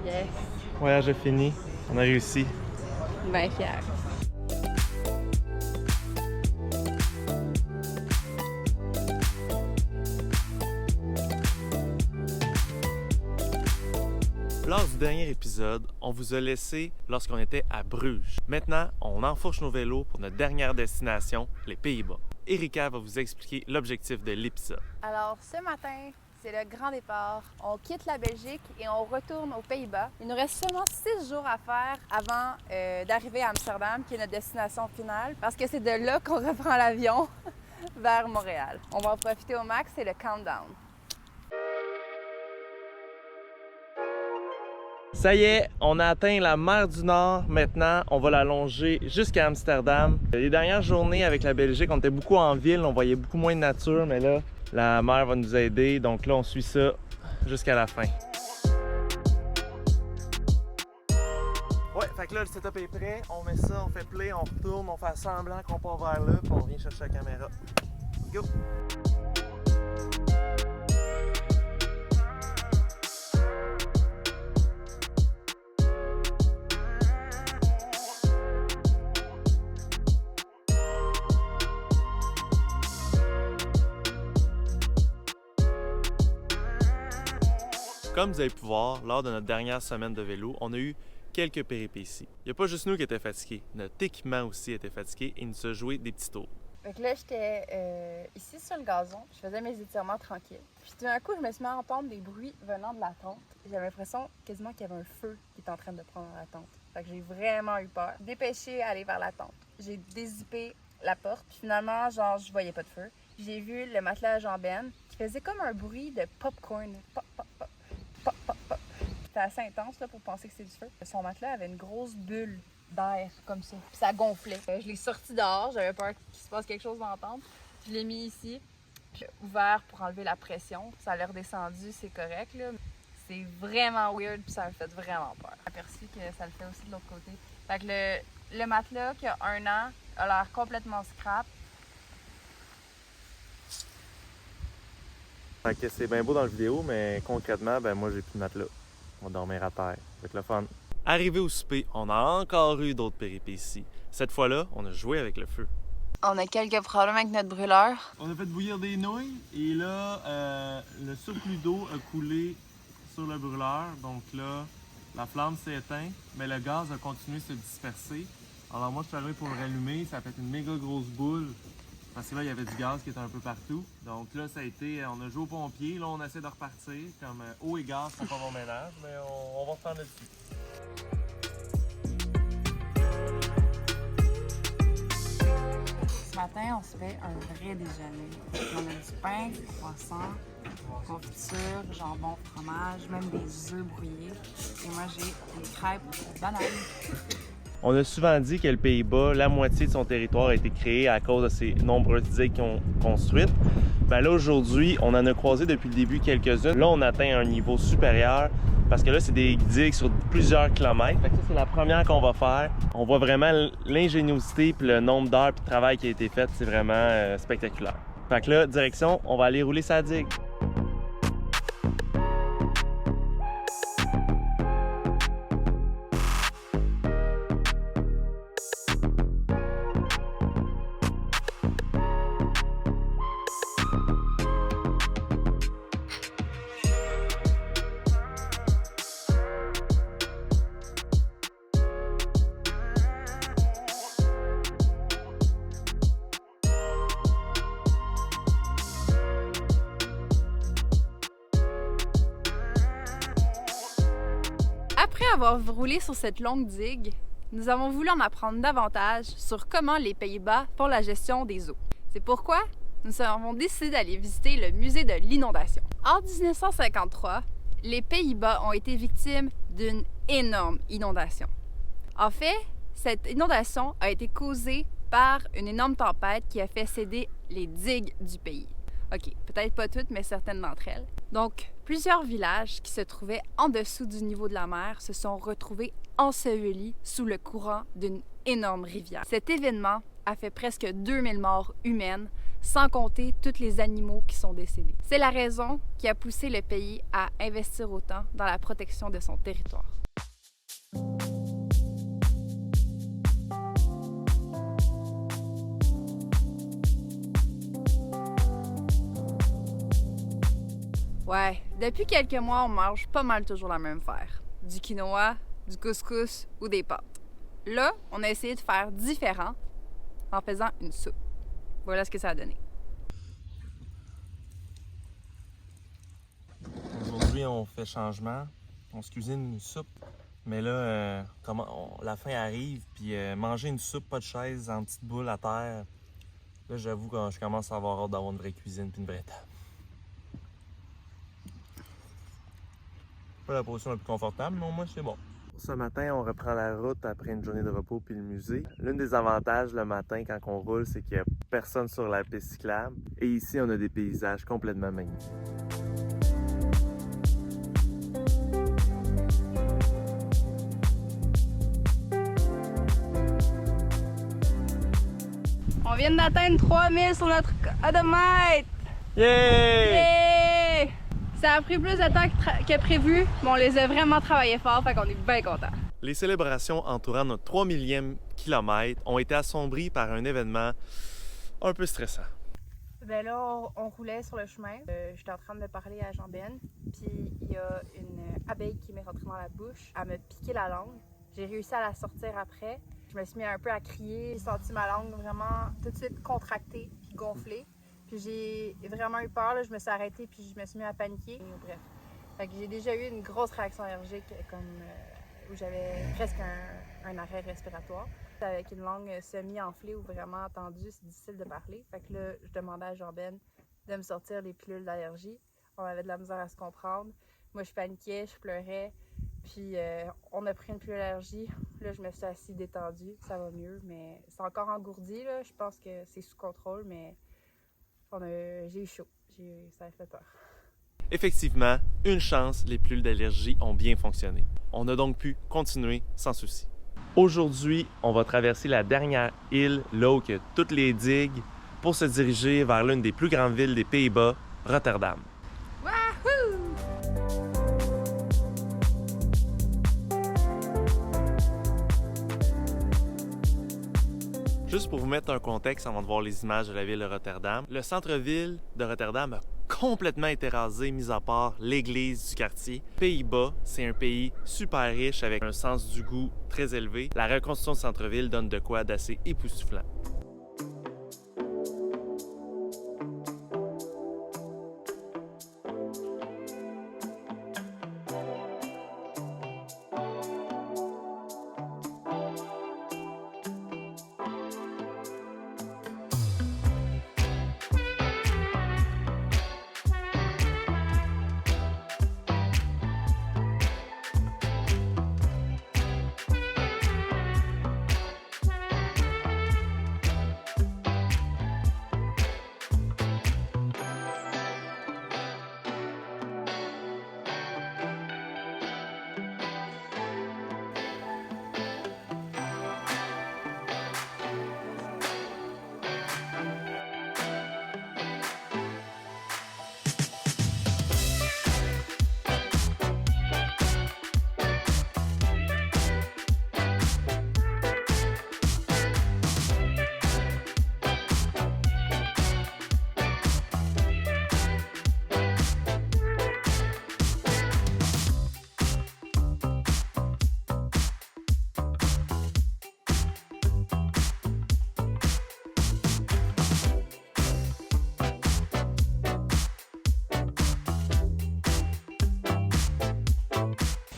Yes. Voyage est fini. On a réussi. Bien fière. Lors du dernier épisode, on vous a laissé lorsqu'on était à Bruges. Maintenant, on enfourche nos vélos pour notre dernière destination, les Pays-Bas. Erika va vous expliquer l'objectif de l'épisode. Alors, ce matin, c'est le grand départ. On quitte la Belgique et on retourne aux Pays-Bas. Il nous reste seulement 6 jours à faire avant d'arriver à Amsterdam, qui est notre destination finale, parce que c'est de là qu'on reprend l'avion vers Montréal. On va en profiter au max, c'est le countdown. Ça y est, on a atteint la mer du Nord. Maintenant, on va la longer jusqu'à Amsterdam. Les dernières journées avec la Belgique, on était beaucoup en ville, on voyait beaucoup moins de nature, mais là, la mer va nous aider. Donc là, on suit ça jusqu'à la fin. Ouais, fait que là, le setup est prêt. On met ça, on fait play, on retourne, on fait semblant qu'on part vers là, puis on vient chercher la caméra. Go! Comme vous avez pu voir, lors de notre dernière semaine de vélo, on a eu quelques péripéties. Il n'y a pas juste nous qui étions fatigués, notre équipement aussi était fatigué et il nous a joué des petits tours. Donc là, j'étais ici sur le gazon, je faisais mes étirements tranquilles. Puis tout d'un coup, je me suis mis à entendre des bruits venant de la tente. J'avais l'impression quasiment qu'il y avait un feu qui était en train de prendre la tente. Fait que j'ai vraiment eu peur. Dépêché à aller vers la tente. J'ai dézippé la porte, puis finalement, genre, je voyais pas de feu. J'ai vu le matelas à Jean-Ben qui faisait comme un bruit de popcorn. Pop, pop, pop. Pop, pop, pop. C'était assez intense là, pour penser que c'est du feu. Son matelas avait une grosse bulle d'air comme ça. Puis ça gonflait. Je l'ai sorti dehors, j'avais peur qu'il se passe quelque chose dans la tente. Je l'ai mis ici, puis ouvert pour enlever la pression. Ça a redescendu, c'est correct là. C'est vraiment weird, puis ça m'a fait vraiment peur. J'ai aperçu que ça le fait aussi de l'autre côté. Fait que le matelas qui a 1 an a l'air complètement scrap. Fait que c'est bien beau dans la vidéo, mais concrètement, ben moi j'ai plus de matelas. On va dormir à terre. Avec le fun. Arrivé au souper, on a encore eu d'autres péripéties. Cette fois-là, on a joué avec le feu. On a quelques problèmes avec notre brûleur. On a fait bouillir des nouilles et là, le surplus d'eau a coulé sur le brûleur. Donc là, la flamme s'est éteinte, mais le gaz a continué de se disperser. Alors moi, je suis arrivé pour le rallumer. Ça a fait une méga grosse boule. Parce que là, il y avait du gaz qui était un peu partout. Donc là, ça a été, on a joué aux pompiers. Là, on essaie de repartir. Comme eau et gaz font pas bon ménage, mais on va reprendre là-dessus. Ce matin, on se fait un vrai déjeuner. On a du pain, du croissant, confiture, jambon, fromage, même des œufs brouillés. Et moi, j'ai des crêpes aux bananes. On a souvent dit que le Pays-Bas, la moitié de son territoire a été créé à cause de ces nombreuses digues qu'ils ont construites. Ben là, aujourd'hui, on en a croisé depuis le début quelques-unes. Là, on atteint un niveau supérieur parce que là, c'est des digues sur plusieurs kilomètres. Fait que ça, c'est la première qu'on va faire. On voit vraiment l'ingéniosité puis le nombre d'heures puis de travail qui a été fait. C'est vraiment spectaculaire. Fait que là, direction, on va aller rouler sa digue. Après avoir roulé sur cette longue digue, nous avons voulu en apprendre davantage sur comment les Pays-Bas font la gestion des eaux. C'est pourquoi nous avons décidé d'aller visiter le musée de l'inondation. En 1953, les Pays-Bas ont été victimes d'une énorme inondation. En fait, cette inondation a été causée par une énorme tempête qui a fait céder les digues du pays. OK, peut-être pas toutes, mais certaines d'entre elles. Donc, plusieurs villages qui se trouvaient en dessous du niveau de la mer se sont retrouvés ensevelis sous le courant d'une énorme rivière. Cet événement a fait presque 2000 morts humaines sans compter tous les animaux qui sont décédés. C'est la raison qui a poussé le pays à investir autant dans la protection de son territoire. Ouais, depuis quelques mois, on mange pas mal toujours la même affaire. Du quinoa, du couscous ou des pâtes. Là, on a essayé de faire différent en faisant une soupe. Voilà ce que ça a donné. Aujourd'hui, on fait changement. On se cuisine une soupe. Mais là, la fin arrive, puis manger une soupe, pas de chaise, en petite boule à terre. Là, j'avoue que je commence à avoir hâte d'avoir une vraie cuisine puis une vraie table. Pas la position la plus confortable, mais au moins c'est bon. Ce matin, on reprend la route après une journée de repos puis le musée. L'un des avantages le matin quand on roule, c'est qu'il n'y a personne sur la piste cyclable. Et ici, on a des paysages complètement magnifiques. On vient d'atteindre 3000 sur notre odomètre! Yeah! Yeah! Ça a pris plus de temps que prévu, mais on les a vraiment travaillé fort, fait qu'on est bien contents. Les célébrations entourant notre 3 millième kilomètre ont été assombries par un événement un peu stressant. Ben là, on roulait sur le chemin. J'étais en train de parler à Jean-Ben, puis il y a une abeille qui m'est rentrée dans la bouche. Elle m'a piqué la langue. J'ai réussi à la sortir après. Je me suis mis un peu à crier. J'ai senti ma langue vraiment tout de suite contractée puis gonflée. Puis j'ai vraiment eu peur. Là. Je me suis arrêtée puis je me suis mis à paniquer. Bref. Fait que j'ai déjà eu une grosse réaction allergique où j'avais presque un arrêt respiratoire. Avec une langue semi-enflée ou vraiment tendue, c'est difficile de parler. Fait que là, je demandais à Jean-Ben de me sortir les pilules d'allergie. On avait de la misère à se comprendre. Moi, je paniquais, je pleurais. Puis on a pris une pilule d'allergie. Là, je me suis assise détendue. Ça va mieux, mais c'est encore engourdi. Là. Je pense que c'est sous contrôle, mais j'ai eu chaud. Ça a fait peur. Effectivement, une chance, les pilules d'allergie ont bien fonctionné. On a donc pu continuer sans souci. Aujourd'hui, on va traverser la dernière île, là où il y a toutes les digues, pour se diriger vers l'une des plus grandes villes des Pays-Bas, Rotterdam. Wahoo! Juste pour vous mettre un contexte avant de voir les images de la ville de Rotterdam, le centre-ville de Rotterdam a complètement été rasé, mis à part l'église du quartier. Pays-Bas, c'est un pays super riche avec un sens du goût très élevé. La reconstruction du centre-ville donne de quoi d'assez époustouflant.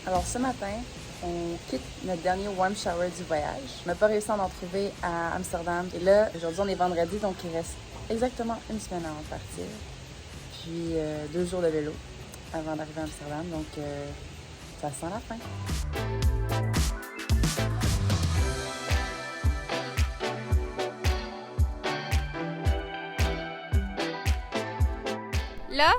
Alors ce matin, on quitte notre dernier warm shower du voyage. On n'a pas réussi à en trouver à Amsterdam. Et là, aujourd'hui, on est vendredi, donc il reste exactement une semaine avant de partir. Puis 2 jours de vélo avant d'arriver à Amsterdam, donc ça sent la fin. Là,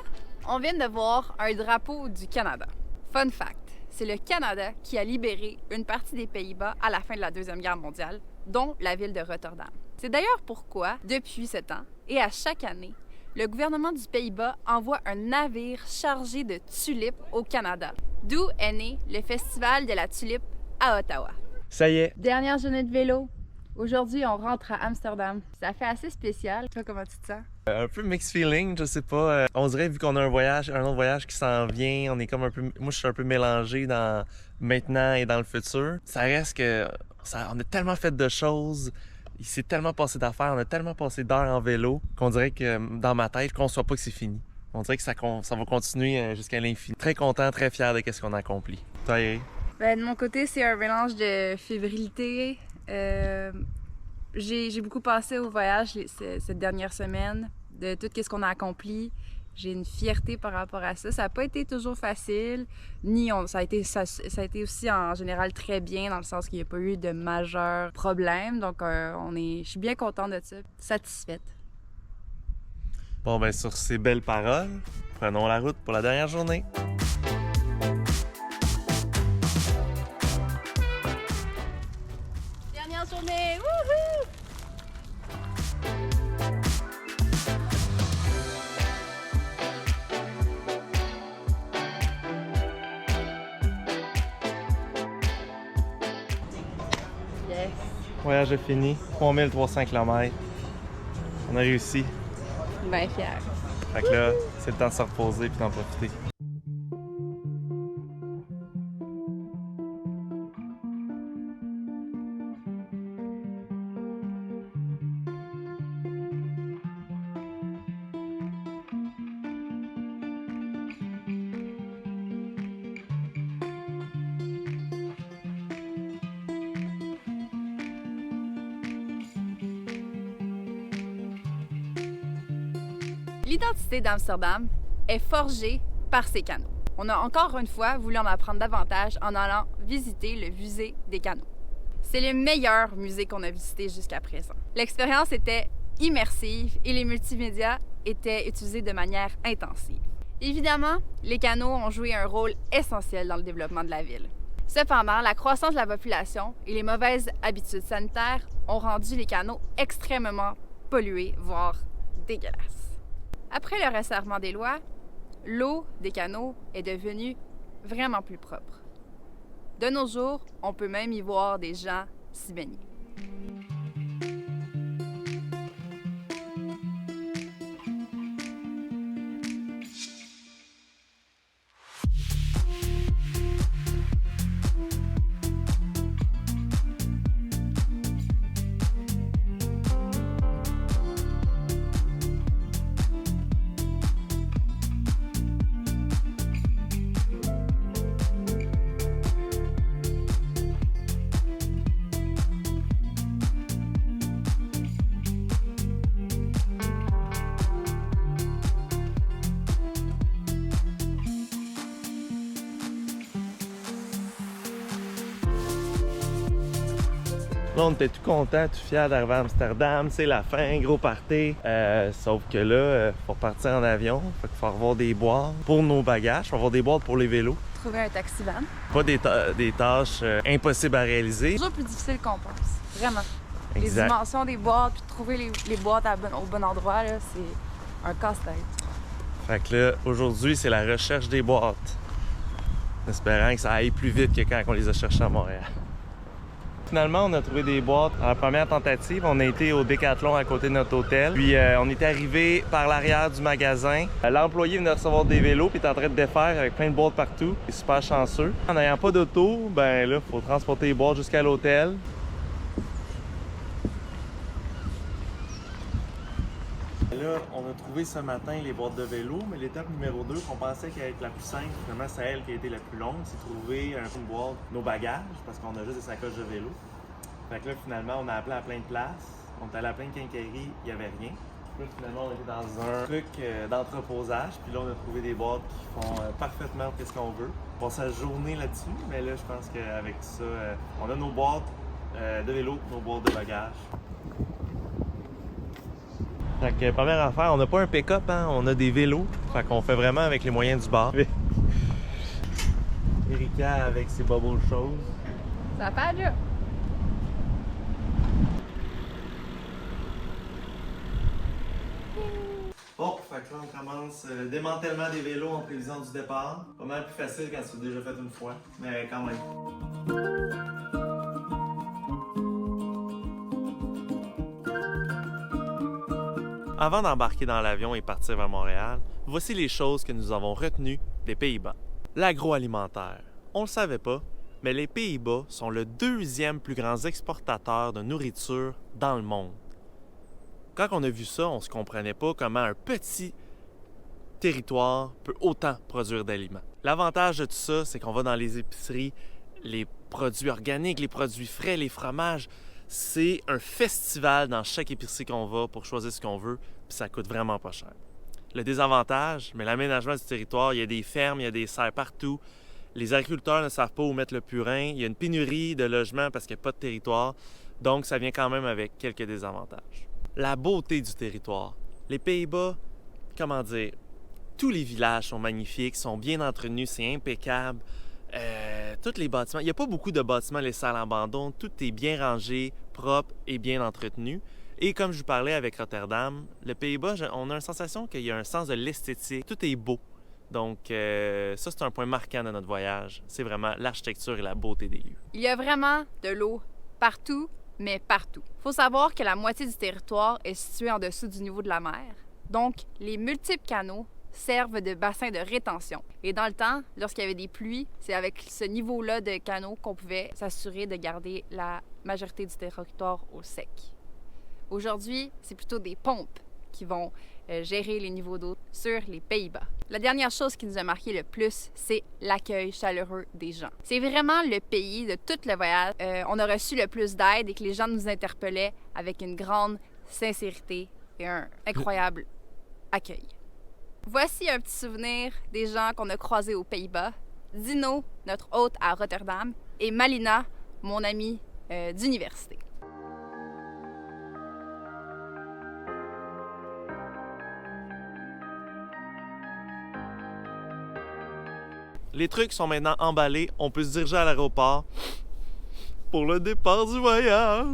on vient de voir un drapeau du Canada. Fun fact, c'est le Canada qui a libéré une partie des Pays-Bas à la fin de la Deuxième Guerre mondiale, dont la ville de Rotterdam. C'est d'ailleurs pourquoi, depuis ce temps, et à chaque année, le gouvernement du Pays-Bas envoie un navire chargé de tulipes au Canada, d'où est né le Festival de la tulipe à Ottawa. Ça y est. Dernière journée de vélo. Aujourd'hui, on rentre à Amsterdam. Ça fait assez spécial. Toi, comment tu te sens? Un peu mixed feeling, je sais pas. On dirait, vu qu'on a un autre voyage qui s'en vient, on est comme un peu. Moi, je suis un peu mélangé dans maintenant et dans le futur. Ça reste que. On a tellement fait de choses. Il s'est tellement passé d'affaires, on a tellement passé d'heures en vélo qu'on dirait que dans ma tête, je ne conçois pas que c'est fini. On dirait que ça va continuer jusqu'à l'infini. Très content, très fier de ce qu'on a accompli. Toi, Eri? Ben, de mon côté, c'est un mélange de fébrilité. J'ai beaucoup passé au voyage cette dernière semaine, de tout ce qu'on a accompli. J'ai une fierté par rapport à ça. Ça n'a pas été toujours facile, ça a été aussi en général très bien, dans le sens qu'il n'y a pas eu de majeurs problèmes. Donc, je suis bien contente de ça, satisfaite. Bon, ben sur ces belles paroles, prenons la route pour la dernière journée. Dernière journée! Wouhou! Yes! Voyage est fini. 3300 km. On a réussi. Bien fière. Fait que là, c'est le temps de se reposer et d'en profiter. L'identité d'Amsterdam est forgée par ses canaux. On a encore une fois voulu en apprendre davantage en allant visiter le musée des canaux. C'est le meilleur musée qu'on a visité jusqu'à présent. L'expérience était immersive et les multimédias étaient utilisés de manière intensive. Évidemment, les canaux ont joué un rôle essentiel dans le développement de la ville. Cependant, la croissance de la population et les mauvaises habitudes sanitaires ont rendu les canaux extrêmement pollués, voire dégueulasses. Après le resserrement des lois, l'eau des canaux est devenue vraiment plus propre. De nos jours, on peut même y voir des gens s'y baigner. Là, on était tout contents, tout fiers d'arriver à Amsterdam. C'est la fin, gros party. Sauf que là, faut partir en avion. Fait qu'il faut avoir des boîtes pour nos bagages. Faut avoir des boîtes pour les vélos. Trouver un taxi van. Pas des tâches impossibles à réaliser. Toujours plus difficile qu'on pense. Vraiment. Exact. Les dimensions des boîtes, puis de trouver les boîtes au bon endroit, là, c'est un casse-tête. Fait que là, aujourd'hui, c'est la recherche des boîtes. En espérant que ça aille plus vite que quand on les a cherchées à Montréal. Finalement, on a trouvé des boîtes. À la première tentative, on a été au Décathlon à côté de notre hôtel. Puis on est arrivé par l'arrière du magasin. L'employé venait de recevoir des vélos puis est en train de défaire avec plein de boîtes partout. Il est super chanceux. En n'ayant pas d'auto, ben là, il faut transporter les boîtes jusqu'à l'hôtel. Là, on a trouvé ce matin les boîtes de vélo, mais l'étape numéro 2, qu'on pensait qu'elle allait être la plus simple, finalement c'est elle qui a été la plus longue, c'est trouver une boîte, nos bagages, parce qu'on a juste des sacoches de vélo. Fait que là, finalement, on a appelé à plein de places, on est allé à plein de quincailleries, il n'y avait rien. Puis là, finalement, on était dans un truc d'entreposage, puis là, on a trouvé des boîtes qui font parfaitement ce qu'on veut. On passe la journée là-dessus, mais là, je pense qu'avec ça, on a nos boîtes de vélo, nos boîtes de bagages. Fait que, première affaire, on n'a pas un pick-up, hein? On a des vélos. Fait qu'on fait vraiment avec les moyens du bord. Erika avec ses bubble choses. Ça fait déjà. Fait que là, on commence le démantèlement des vélos en prévision du départ. Pas mal plus facile quand tu l'as déjà fait une fois, mais quand même. Avant d'embarquer dans l'avion et partir vers Montréal, voici les choses que nous avons retenues des Pays-Bas. L'agroalimentaire. On le savait pas, mais les Pays-Bas sont le deuxième plus grand exportateur de nourriture dans le monde. Quand on a vu ça, on se comprenait pas comment un petit territoire peut autant produire d'aliments. L'avantage de tout ça, c'est qu'on va dans les épiceries, les produits organiques, les produits frais, les fromages. C'est un festival dans chaque épicerie qu'on va pour choisir ce qu'on veut, puis ça coûte vraiment pas cher. Le désavantage, mais l'aménagement du territoire, il y a des fermes, il y a des serres partout. Les agriculteurs ne savent pas où mettre le purin. Il y a une pénurie de logements parce qu'il n'y a pas de territoire. Donc, ça vient quand même avec quelques désavantages. La beauté du territoire. Les Pays-Bas, comment dire, tous les villages sont magnifiques, sont bien entretenus, c'est impeccable. Tous les bâtiments, il n'y a pas beaucoup de bâtiments laissés à l'abandon. Tout est bien rangé, propre et bien entretenu. Et comme je vous parlais avec Rotterdam, le Pays-Bas, on a une sensation qu'il y a un sens de l'esthétique. Tout est beau. Donc, ça, c'est un point marquant de notre voyage. C'est vraiment l'architecture et la beauté des lieux. Il y a vraiment de l'eau partout, mais partout. Il faut savoir que la moitié du territoire est située en dessous du niveau de la mer. Donc, les multiples canaux servent de bassin de rétention. Et dans le temps, lorsqu'il y avait des pluies, c'est avec ce niveau-là de canaux qu'on pouvait s'assurer de garder la majorité du territoire au sec. Aujourd'hui, c'est plutôt des pompes qui vont gérer les niveaux d'eau sur les Pays-Bas. La dernière chose qui nous a marqué le plus, c'est l'accueil chaleureux des gens. C'est vraiment le pays de tout le voyage. On a reçu le plus d'aide et que les gens nous interpellaient avec une grande sincérité et un incroyable accueil. Voici un petit souvenir des gens qu'on a croisés aux Pays-Bas. Dino, notre hôte à Rotterdam, et Malina, mon amie d'université. Les trucs sont maintenant emballés. On peut se diriger à l'aéroport pour le départ du voyage.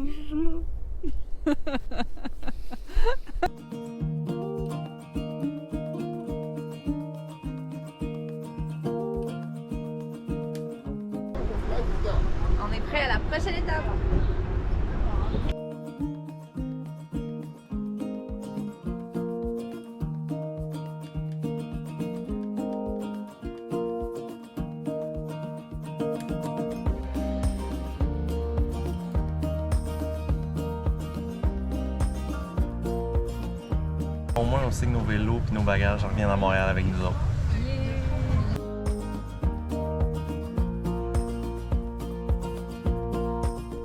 On est prêt à la prochaine étape. Au moins, on sait que nos vélos et nos bagages reviennent à Montréal avec nous autres.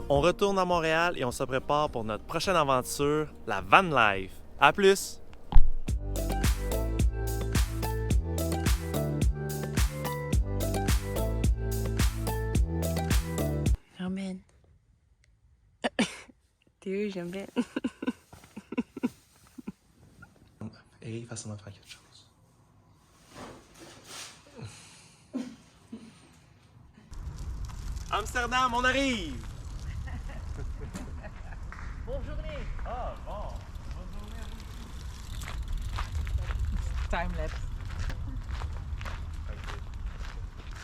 On retourne à Montréal et on se prépare pour notre prochaine aventure, la van life. À plus! Amen. T'es où, j'aime bien. Et il va sûrement faire quelque chose. Amsterdam, on arrive! Bonne journée. Ah, bon. Bonne journée à vous. Time lapse.